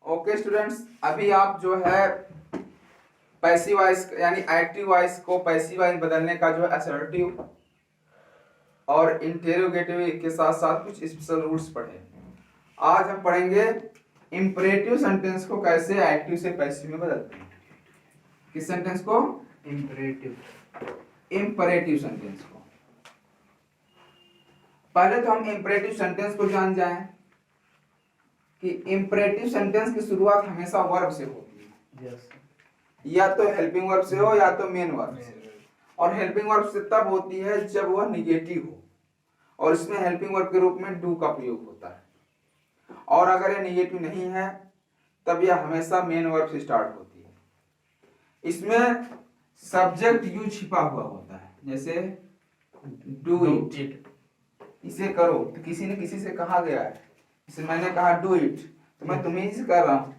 Okay students, अभी आप जो है पैसिव वॉइस यानी एक्टिव वॉइस को पैसिव वॉइस बदलने का जो है असर्टिव और इंटेरोगेटिव के साथ साथ कुछ स्पेशल रूल्स पढ़े। आज हम पढ़ेंगे इंपरेटिव सेंटेंस को कैसे एक्टिव से पैसिव में बदलते हैं। किस सेंटेंस को? इंपरेटिव सेंटेंस को। पहले तो हम इंपरेटिव सेंटेंस को जान जाएं कि इंपरेटिव सेंटेंस की शुरुआत हमेशा वर्ब से होती है। yes. या तो हेल्पिंग वर्ब से हो या तो मेन वर्ब से। और हेल्पिंग वर्ब से तब होती है जब वह निगेटिव हो और इसमें हेल्पिंग वर्ब के रूप में डू का प्रयोग होता है। और अगर यह निगेटिव नहीं है तब यह हमेशा मेन वर्ब से स्टार्ट होती है। इसमें सब्जेक्ट यू छिपा हुआ होता है, जैसे डू इट, इसे करो तो किसी ने किसी से कहा गया है, इसे मैंने कहा डू इट तो मैं तुम्ही से कर रहा हूं,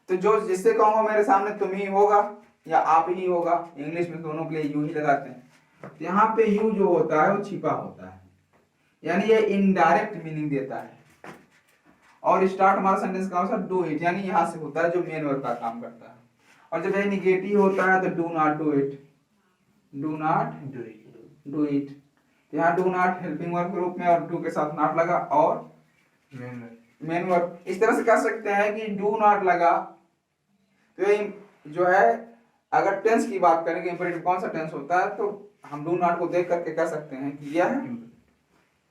तो जो जिससे कहूंगा मेरे सामने तुम ही होगा या आप ही होगा। इंग्लिश में दोनों के लिए यू ही लगाते हैं। तो यहाँ पे यू जो होता है वो छिपा होता है, यानी ये इनडायरेक्ट मीनिंग देता है। और स्टार्ट हमारा सेंटेंस का होता है डू इट, यानी यहाँ से होता है जो मेन वर्ब का काम करता है। और जब ये निगेटिव होता है तो do not do it, do not do it. यहाँ डू नॉट हेल्पिंग वर्ब के रूप में और डू के साथ नॉट लगा और मेन वर्ब। इस तरह से कह सकते हैं कि डू नॉट लगा तो ये जो है, अगर टेंस की बात करें कि इंपरेटिव कौन सा टेंस होता है तो हम डू नॉट को देख करके कह सकते हैं कि यह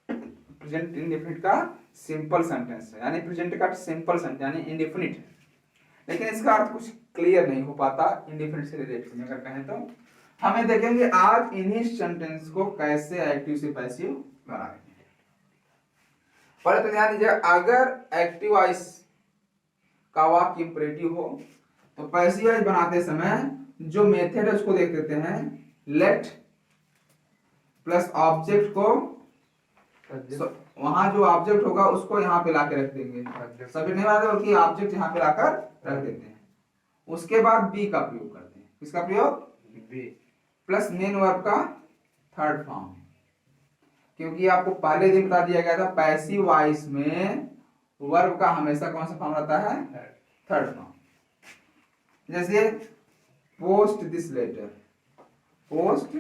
प्रेजेंट इंडेफिनिट का सिंपल सेंटेंस है, यानी प्रेजेंट का सिंपल सेंटेंस यानी इंडेफिनिट है। लेकिन इसका अर्थ कुछ क्लियर नहीं हो पाता इंडेफिनिट से रिलेट करने अगर कहें तो। हमें देखेंगे आज इन्हीं सेंटेंस को कैसे एक्टिव से पैसिव बनाएंगे। पहले तो ध्यान दीजिए, अगर एक्टिव वॉइस का वाक्य इंपरेटिव हो तो पैसिव वॉइस बनाते समय जो मेथड है उसको देख लेते हैं। लेट प्लस ऑब्जेक्ट को वहां जो ऑब्जेक्ट होगा उसको यहाँ पे लाके रख देंगे, सभी नहीं बनाते बल्कि ऑब्जेक्ट यहाँ पे लाकर रख देते हैं। उसके बाद बी का प्रयोग करते हैं। किसका प्रयोग? बी प्लस मेन वर्ब का थर्ड फॉर्म, क्योंकि आपको पहले दिन बता दिया गया था पैसिव वॉइस में वर्ब का हमेशा कौन सा फॉर्म रहता है? Third form. जैसे post this letter, post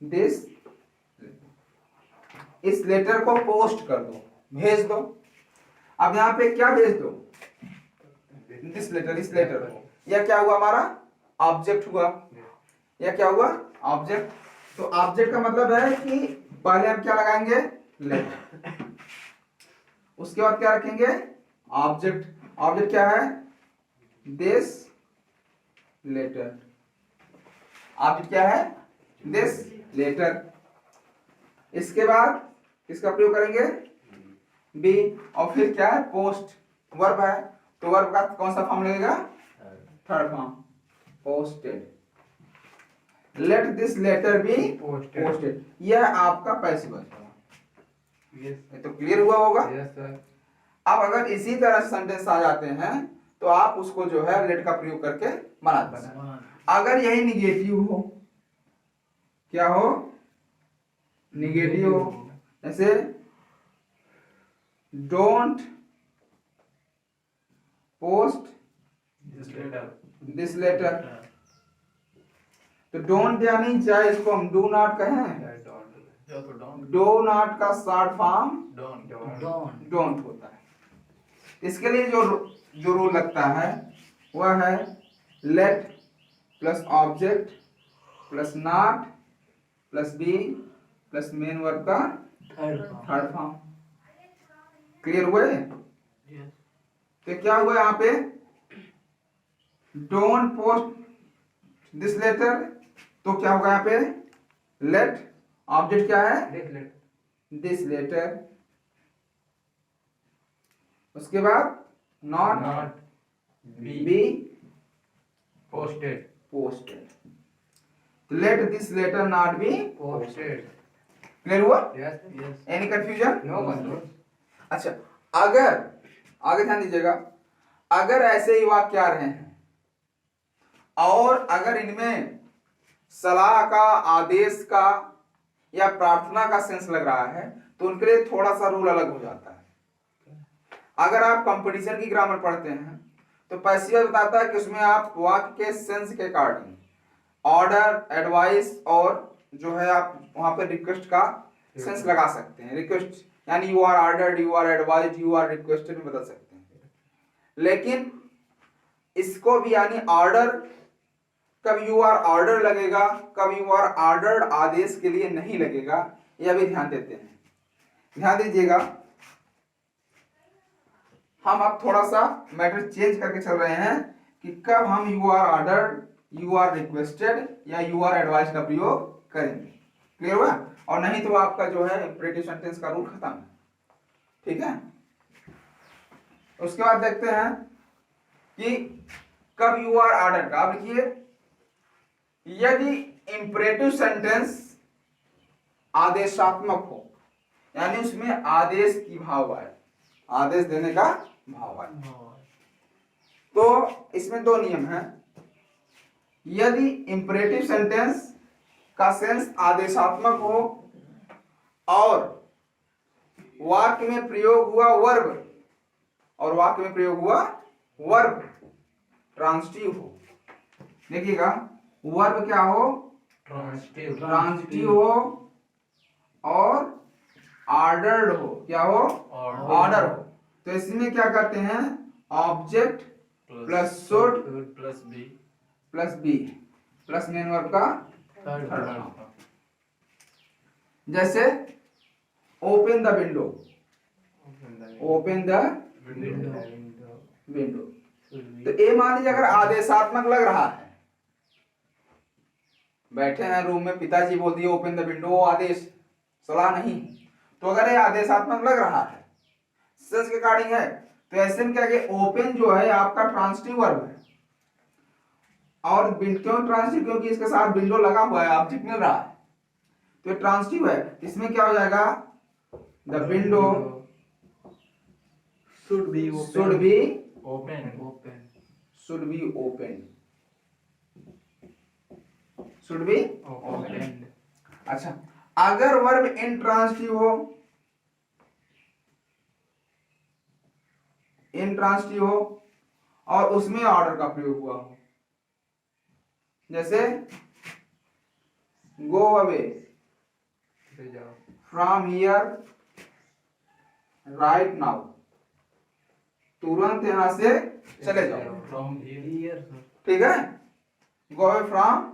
this, इस लेटर को पोस्ट कर दो, भेज दो। अब यहाँ पे क्या भेज दो? दिस लेटर, इस लेटर को। यह क्या हुआ? हमारा ऑब्जेक्ट हुआ। यह क्या हुआ? ऑब्जेक्ट। तो ऑब्जेक्ट का मतलब है कि पहले हम क्या लगाएंगे? लेटर, उसके बाद क्या रखेंगे? ऑब्जेक्ट। ऑब्जेक्ट क्या है? This letter. ऑब्जेक्ट क्या है? This letter. इसके बाद किसका प्रयोग करेंगे? बी। और फिर क्या है? पोस्ट, वर्ब है तो वर्ब का कौन सा फॉर्म लगेगा? Third form, posted. Let this letter be posted. यह आपका पैसिव वॉइस हुआ। ये तो क्लियर हुआ होगा। अब अगर इसी तरह से सेंटेंस आ जाते हैं तो आप उसको जो है लेट का प्रयोग करके बनाते हैं। अगर यही निगेटिव हो, क्या हो? निगेटिव हो, जैसे डोंट पोस्ट दिस लेटर। तो डोंट यानी चाहे इसको हम डू नॉट कहें, डो नॉट का शॉर्ट फॉर्म डोंट होता है। इसके लिए जो रूल लगता है वह है let plus object plus not plus be plus main verb का थर्ड फॉर्म। क्लियर हुए? तो क्या हुआ यहाँ पे? डोंट पोस्ट दिस लेटर, तो क्या होगा यहाँ पे? लेट, ऑब्जेक्ट क्या है? This letter. उसके बाद not be posted. Let this letter not be posted. Clear हुआ? Any confusion? नो। अच्छा, अगर आगे ध्यान दीजिएगा, अगर ऐसे ही वाक्य आ रहे हैं और अगर इनमें सलाह का, आदेश का या प्रार्थना का सेंस लग रहा है तो उनके लिए थोड़ा सा रूल अलग हो जाता है। अगर आप कंपटीशन की ग्रामर पढ़ते हैं तो पैसिव वॉइस बताता है कि उसमें आप वाक्य के सेंस के अकॉर्डिंग ऑर्डर, एडवाइस और जो है आप वहां पर रिक्वेस्ट का सेंस लगा सकते हैं। रिक्वेस्ट यानी you are ordered, you are advised, you are requested में बदल सकते हैं। लेकिन इसको भी यानी ऑर्डर, कब यू आर ऑर्डर लगेगा, कब यू आर ऑर्डर्ड आदेश के लिए नहीं लगेगा, यह भी ध्यान देते हैं। ध्यान दीजिएगा, हम अब थोड़ा सा मैटर चेंज करके चल रहे हैं कि कब हम you are ordered, you are requested या यू आर एडवाइज्ड का प्रयोग करेंगे। क्लियर हुआ? और नहीं तो आपका जो है इंपरेटिव सेंटेंस का रूल खत्म है। ठीक है, उसके बाद देखते हैं कि कब यू आर ऑर्डर का। आप लिखिए, यदि इंपरेटिव सेंटेंस आदेशात्मक हो, यानी उसमें आदेश की भाव आए, आदेश देने का भाव आए, तो इसमें दो नियम हैं। यदि इंपरेटिव सेंटेंस का सेंस आदेशात्मक हो और वाक्य में प्रयोग हुआ वर्ब, और वाक्य में प्रयोग हुआ वर्ब ट्रांजिटिव हो। देखिएगा, वर्ब क्या हो? ट्रांजिटिव हो और ऑर्डर्ड हो। क्या हो? ऑर्डर हो। तो इसमें क्या करते हैं? Object plus should plus be plus main verb का थर्ड फॉर्म। जैसे open the window, open the window. तो ये मान लीजिए अगर आदेशात्मक लग रहा है, बैठे हैं रूम में, पिताजी बोल दिए ओपन द विंडो, वो आदेश, सलाह नहीं। तो अगर ये आदेशात्मक लग रहा है, सेंस के अकॉर्डिंग है, तो ऐसे में क्या कि ओपन जो है आपका ट्रांजिटिव वर्ब है। और क्यों ट्रांजिटिव? क्योंकि इसके साथ विंडो लगा हुआ है, ऑब्जेक्ट मिल रहा है, तो ये ट्रांजिटिव है। इसमें क्या हो जाएगा? The window should be open, should be open। अच्छा, अगर वर्ब इंट्रांजिटिव हो, इंट्रांजिटिव हो और उसमें ऑर्डर का प्रयोग हुआ हो, जैसे गो away from here right now, तुरंत यहां से चले जाओ। ठीक है, गो away from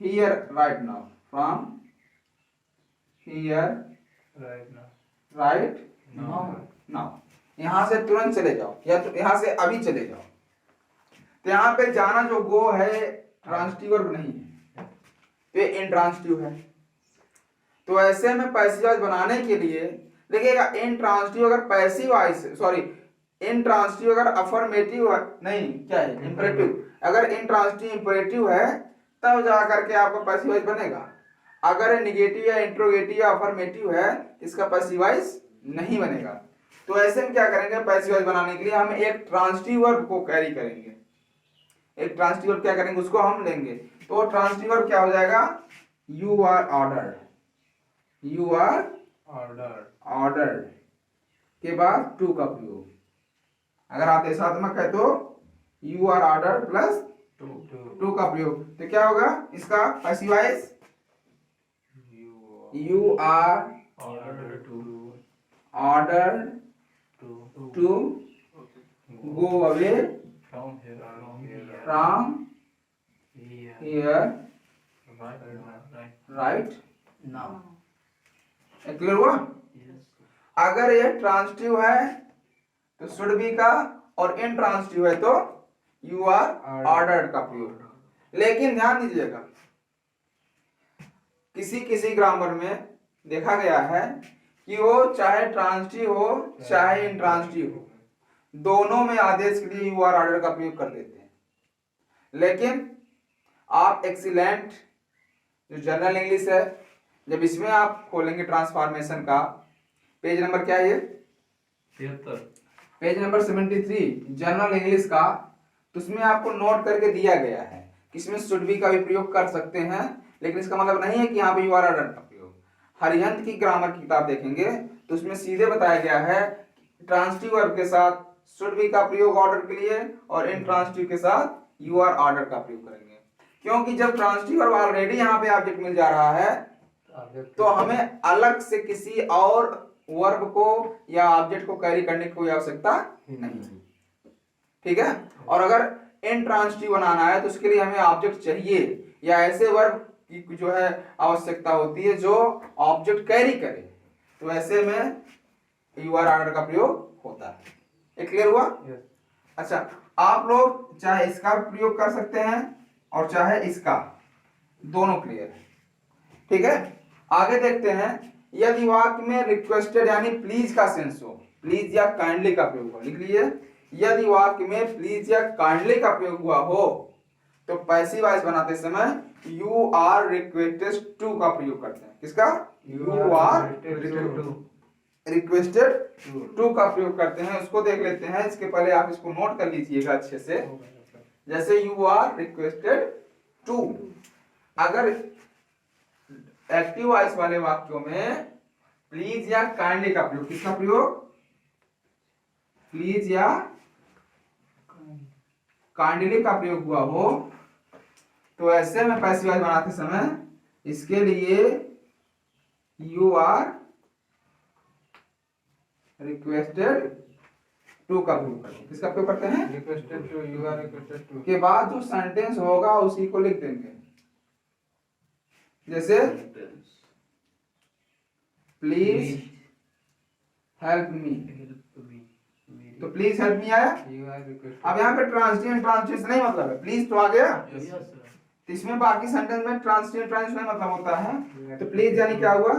here right now, from here right now, यहां से तुरंत चले जाओ, या तो यहां से अभी चले जाओ। तो यहां पे जाना जो गो है ट्रांजिटिव वर्ब नहीं है, तो ये इंट्रांजिटिव है। तो ऐसे में पैसिव वॉइस बनाने के लिए देखिएगा, इंट्रांजिटिव अगर पैसिव वॉइस, सॉरी इंट्रांजिटिव अगर अफर्मेटिव नहीं, क्या है इंपरेटिव, अगर इंट्रांजिटिव इंपरेटिव है तब जाकर के आपका पैसिव वॉइस बनेगा। अगर निगेटिव या इंट्रोगेटिव या अफर्मेटिव है, इसका पैसिव वॉइस नहीं बनेगा। तो ऐसे में क्या करेंगे? पैसिव वॉइस बनाने के लिए हम एक ट्रांजिटिव वर्ब को कैरी करेंगे, एक ट्रांजिटिव वर्ब क्या करेंगे, उसको हम लेंगे। तो ट्रांजिटिव वर्ब क्या हो जाएगा? You are ordered, you are ordered के बाद टू का प्रयोग। अगर आदेशात्मक है तो you are ordered plus to का प्रयोग। तो क्या होगा इसका passive voice? You are ordered to go away from here right now. Clear हुआ? अगर ये ट्रांजिटिव है तो शुड बी का, और इंट्रांजिटिव है तो यू आर ऑर्डर्ड का प्रयोग। लेकिन ध्यान दीजिएगा, किसी किसी ग्रामर में देखा गया है कि वो चाहे ट्रांजिटिव हो चाहे इंट्रांजिटिव हो, दोनों में आदेश के लिए यू आर ऑर्डर का प्रयोग कर देते हैं। लेकिन आप एक्सीलेंट जो जनरल इंग्लिश है, जब इसमें आप खोलेंगे ट्रांसफॉर्मेशन का पेज नंबर क्या है, ये पेज नंबर 73 जनरल इंग्लिश का, तो उसमें आपको नोट करके दिया गया है कि इसमें शुड बी का भी प्रयोग कर सकते हैं। लेकिन इसका मतलब नहीं है कि यहाँ पे यू आर ऑर्डर का प्रयोग। हरिहंत की ग्रामर की किताब देखेंगे तो उसमें सीधे बताया गया है ट्रांसिटिव वर्ब के साथ शुड बी का प्रयोग ऑर्डर के लिए और इंट्रांसिटिव के साथ यू आर ऑर्डर का प्रयोग करेंगे। क्योंकि जब ट्रांसिटिव वर्ब ऑलरेडी यहाँ पे ऑब्जेक्ट मिल जा रहा है तो हमें अलग से किसी और वर्ब को या ऑब्जेक्ट को कैरी करने की कोई आवश्यकता नहीं। ठीक है, और अगर इंट्रांसिटिव बनाना है तो उसके लिए हमें ऑब्जेक्ट चाहिए या ऐसे वर्ब की जो है आवश्यकता होती है जो ऑब्जेक्ट कैरी करे, तो ऐसे में यू आर ऑर्डर का प्रयोग होता है। ये क्लियर हुआ? yes. अच्छा, आप लोग चाहे इसका प्रयोग कर सकते हैं और चाहे इसका, दोनों क्लियर है। ठीक है, आगे देखते हैं। यदि वाक्य में रिक्वेस्टेड यानी प्लीज का सेंस हो, प्लीज या काइंडली का प्रयोग हो, लिख लीजिए। यदि वाक्य में प्लीज या काइंडली का प्रयोग हुआ हो तो पैसिव वॉइस बनाते समय यू आर रिक्वेस्टेड टू का प्रयोग करते हैं। किसका? यू आर रिक्वेस्टेड टू का प्रयोग करते हैं। उसको देख लेते हैं। इसके पहले आप इसको नोट कर लीजिएगा अच्छे से। जैसे यू आर रिक्वेस्टेड टू, अगर एक्टिव वॉइस वाले वाक्यों में प्लीज या काइंडली का प्रयोग, किसका प्रयोग? प्लीज या काइंडली का प्रयोग हुआ हो तो ऐसे में पैसिव वॉइस बनाते समय इसके लिए यू आर रिक्वेस्टेड टू का प्रयोग करते हैं। किसका प्रयोग करते हैं? Requested to, you are requested to के बाद जो सेंटेंस होगा उसी को लिख देंगे। जैसे प्लीज हेल्प मी, तो प्लीज हेल्प मी आया। अब यहाँ पे ट्रांजिटिव ट्रांजिटिव नहीं मतलब है, प्लीज तो आ गया। तो इसमें बाकी सेंटेंस में ट्रांजिटिव ट्रांजिटिव नहीं मतलब होता है। तो प्लीज यानी क्या हुआ?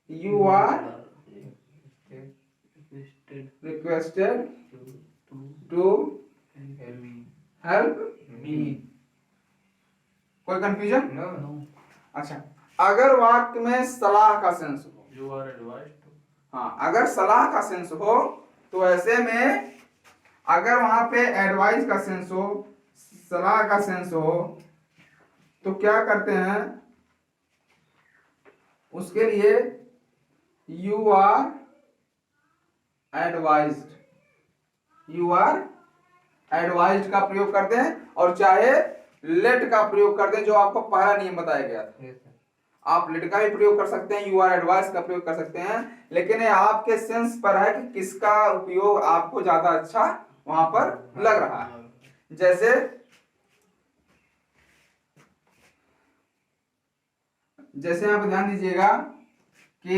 You are requested to help me. कोई कंफ्यूजन? अच्छा, अगर वाक्य में सलाह का सेंस हो, यू आर एडवाइज्ड टू, हाँ, अगर सलाह का सेंस हो तो ऐसे में अगर वहां पे एडवाइस का सेंस हो, सलाह का सेंस हो, तो क्या करते हैं? उसके लिए you are advised, you are advised का प्रयोग करते हैं और चाहे लेट का प्रयोग करते हैं, जो आपको पहला नियम बताया गया था। आप लेट का भी प्रयोग कर सकते हैं, यू आर एडवाइस का प्रयोग कर सकते हैं, लेकिन ये आपके सेंस पर है कि किसका उपयोग आपको ज्यादा अच्छा वहां पर लग रहा है। जैसे यहाँ पे ध्यान दीजिएगा कि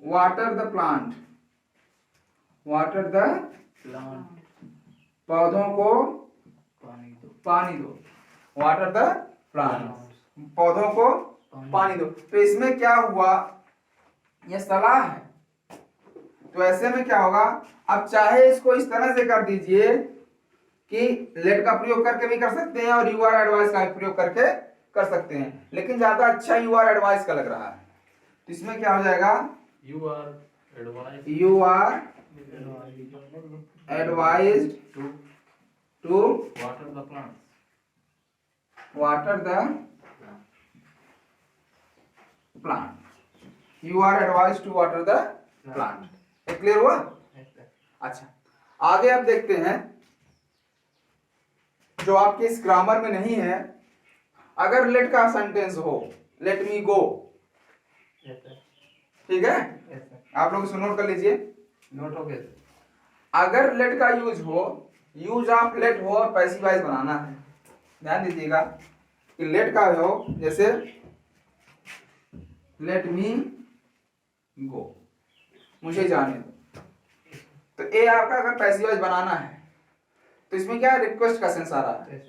water the plant, water the plant, पौधों को पानी दो, वाटर द प्लांट, पौधों को पानी दो। तो इसमें क्या हुआ? यह सलाह है, तो ऐसे में क्या होगा? अब चाहे इसको इस तरह से कर दीजिए कि लेट का प्रयोग करके भी कर सकते हैं और यू आर एडवाइस का प्रयोग करके कर सकते हैं, लेकिन ज्यादा अच्छा यू आर एडवाइस का लग रहा है। तो इसमें क्या हो जाएगा? You are advised, you are advised to water the plant, water the plant, you are advised to water the plant. Clear हुआ? अच्छा, आगे आप देखते हैं जो आपके इस ग्रामर में नहीं है। अगर लेट का सेंटेंस हो, लेट मी गो, ठीक है, आप लोग नोट कर लीजिए। नोट हो गया। अगर लेट का यूज हो, यूज ऑफ लेट हो और पैसिव वॉइस बनाना है, ध्यान दीजिएगा कि लेट का हो, जैसे लेट मी गो, मुझे जाने दो। तो ये आपका अगर पैसिव वॉइस बनाना है तो इसमें क्या है? रिक्वेस्ट का सेंस आ रहा है।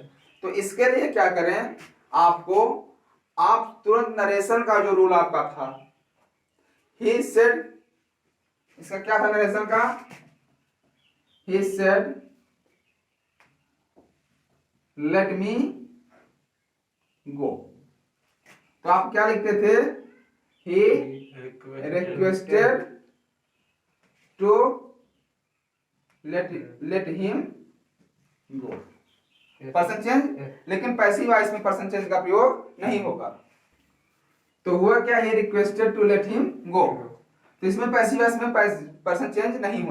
तो इसके लिए क्या करें? आपको आप तुरंत नरेशन का जो रूल आपका था, ही सेड, इसका क्या था नरेशन का? He said let me go. तो आप क्या लिखते थे? He requested to let him go. Person change, लेकिन पैसिव वॉइस में पर्सन चेंज का प्रयोग नहीं होगा। तो हुआ क्या? He requested to let him go. तो इसमें पैसिव वॉइस में पर्सन चेंज नहीं होना